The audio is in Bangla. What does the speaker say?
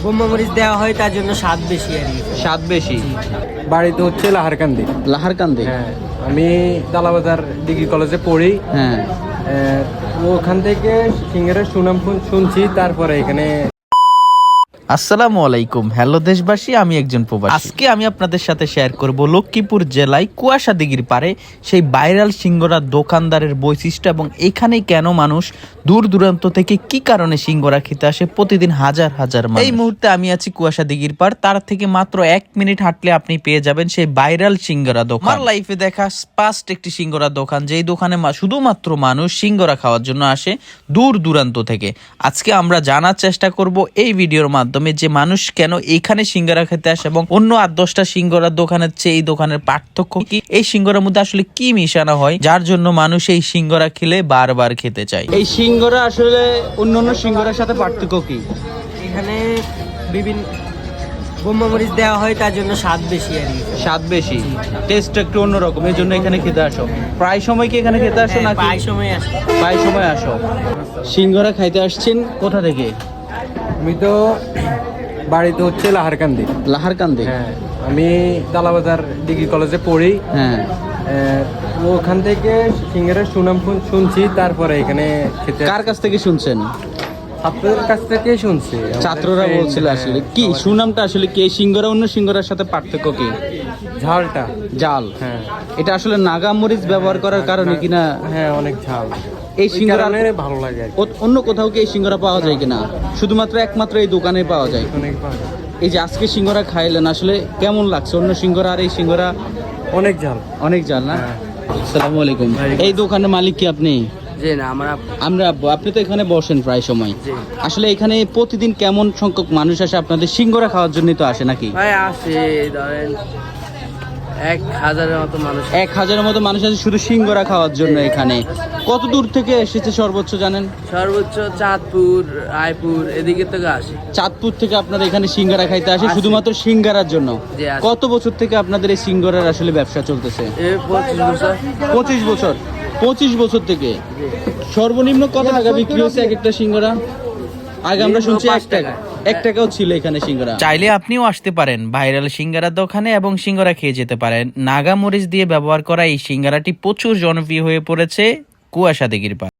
বোম্বা মরিচ দেওয়া হয়, তার জন্য স্বাদ বেশি আর কি। স্বাদ বেশি। বাড়িতে হচ্ছে লাহারকান্দি। লাহারকান্দি। হ্যাঁ, আমি দালাবাজার ডিগ্রি কলেজে পড়ি। হ্যাঁ, ওখান থেকে সিঙ্গারের সুনাম শুনছি, তারপরে এখানে। আসসালামু আলাইকুম, হ্যালো দেশবাসী, আমি একজন প্রবাসী। আজকে আমি আপনাদের সাথে শেয়ার করব লক্ষ্মীপুর জেলায় কুয়াশা দিঘির পারে সেই ভাইরাল সিঙ্গরা দোকানদারের বৈশিষ্ট্য এবং এখানে কেন মানুষ দূর দূরান্ত থেকে কি কারণে সিঙ্গরা খেতে আসে প্রতিদিন হাজার হাজার মানুষ। এই মুহূর্তে আমি আছি কুয়াশা দিঘির পার, তার থেকে মাত্র 1 মিনিট হাঁটলে আপনি পেয়ে যাবেন সেই ভাইরাল সিঙ্গরা দোকান। আমার লাইফে দেখা ফার্স্ট একটি সিঙ্গরা দোকান, যেই দোকানে শুধুমাত্র মানুষ সিঙ্গরা খাওয়ার জন্য আসে দূর দূরান্ত থেকে। আজকে আমরা জানার চেষ্টা করব এই ভিডিওর মাধ্যমে যে মানুষ কেন এখানে সিঙ্গারা খেতে আসে এবং অন্য 8-10টা সিঙ্গারার দোকানের চেয়ে এই দোকানের পার্থক্য কি, এই সিঙ্গারার মধ্যে আসলে কি মিশানো হয় যার জন্য মানুষ এই সিঙ্গারা খেলে বারবার খেতে চায়। এই সিঙ্গারা আসলে অন্যান্য সিঙ্গারার সাথে পার্থক্য কি? এখানে বিভিন্ন বোম্বা মরিচ দেওয়া হয়, তার জন্য স্বাদ বেশি আর কি। স্বাদ বেশি, টেস্ট একটু অন্যরকম, এই জন্য এখানে খেতে আসো। প্রায় সময় কি এখানে খেতে আসো নাকি? প্রায় সময় আসে। প্রায় সময় আসো। সিঙ্গারা খাইতে আসছেন কোথা থেকে? আমি তো বাড়িতে হচ্ছে লাহারকান্দি। লাহারকান্দি। হ্যাঁ, আমি দালাবাজার ডিগ্রি কলেজে পড়ি। হ্যাঁ, ওখান থেকে সিঙ্গারের সুনাম শুনছি, তারপরে এখানে খেতে। কার কাছ থেকে শুনছেন? ছাত্রদের কাছ থেকেই শুনছি। ছাত্ররা বলছিল আসলে কি সুনামটা আসলে কি, সিঙ্গারা অন্য সিঙ্গারার সাথে পার্থক্য কি? ঝালটা। জাল। হ্যাঁ, এটা আসলে নাগা মরিচ ব্যবহার করার কারণে কিনা? হ্যাঁ, অনেক ঝাল। এই সিঙ্গারা ভালো লাগে আর কি। অন্য কোথাও কি এই সিঙ্গারা পাওয়া যায় কিনা? শুধুমাত্র একমাত্র এই দোকানে পাওয়া যায়। অনেক ভালো। এই যে আজকে সিঙ্গারা খাইলেন, আসলে কেমন লাগছে? অন্য সিঙ্গারা আর এই সিঙ্গারা অনেক ঝাল। অনেক জাল না? হ্যাঁ। আসসালামু আলাইকুম। এই দোকানের মালিক কি আপনি? জি না, আমরা আপনি তো এখানে বসেন প্রায় সময়। জি। আসলে এখানে প্রতিদিন কেমন সংখ্যক মানুষ আসে আপনাদের সিঙ্গারা খাওয়ার জন্য? তো আসে নাকি? ভাই আসে ধরেন 1000-এর মতো মানুষ। 1000-এর মতো মানুষ আছে শুধু সিঙ্গারা খাওয়ার জন্য এখানে। কত দূর থেকে এসেছে সর্বোচ্চ জানেন? সর্বোচ্চ চাঁদপুর, রায়পুর এদিকে থেকে আসে। চাঁদপুর থেকে আপনারা এখানে সিঙ্গারা খাইতে আসে শুধুমাত্র সিঙ্গারার জন্য। জি, আসে। কত বছর থেকে আপনাদের এই সিঙ্গারার আসলে ব্যবসা চলতেছে? 25 বছর। 25 বছর। 25 বছর থেকে সর্বনিম্ন কত টাকা বিক্রি হচ্ছে এক একটা সিঙ্গারা? আগে আমরা শুনছি 1 টাকা। 1 টাকাও ছিল এখানে সিঙ্গারা। চাইলে আপনিও আসতে পারেন ভাইরাল সিঙ্গারা দোকানে এবং সিঙ্গারা খেয়ে যেতে পারেন। নাগা মরিচ দিয়ে ব্যবহার করা এই সিঙ্গারাটি প্রচুর জনপ্রিয় হয়ে পড়েছে কুয়াশা দিঘির পাড়।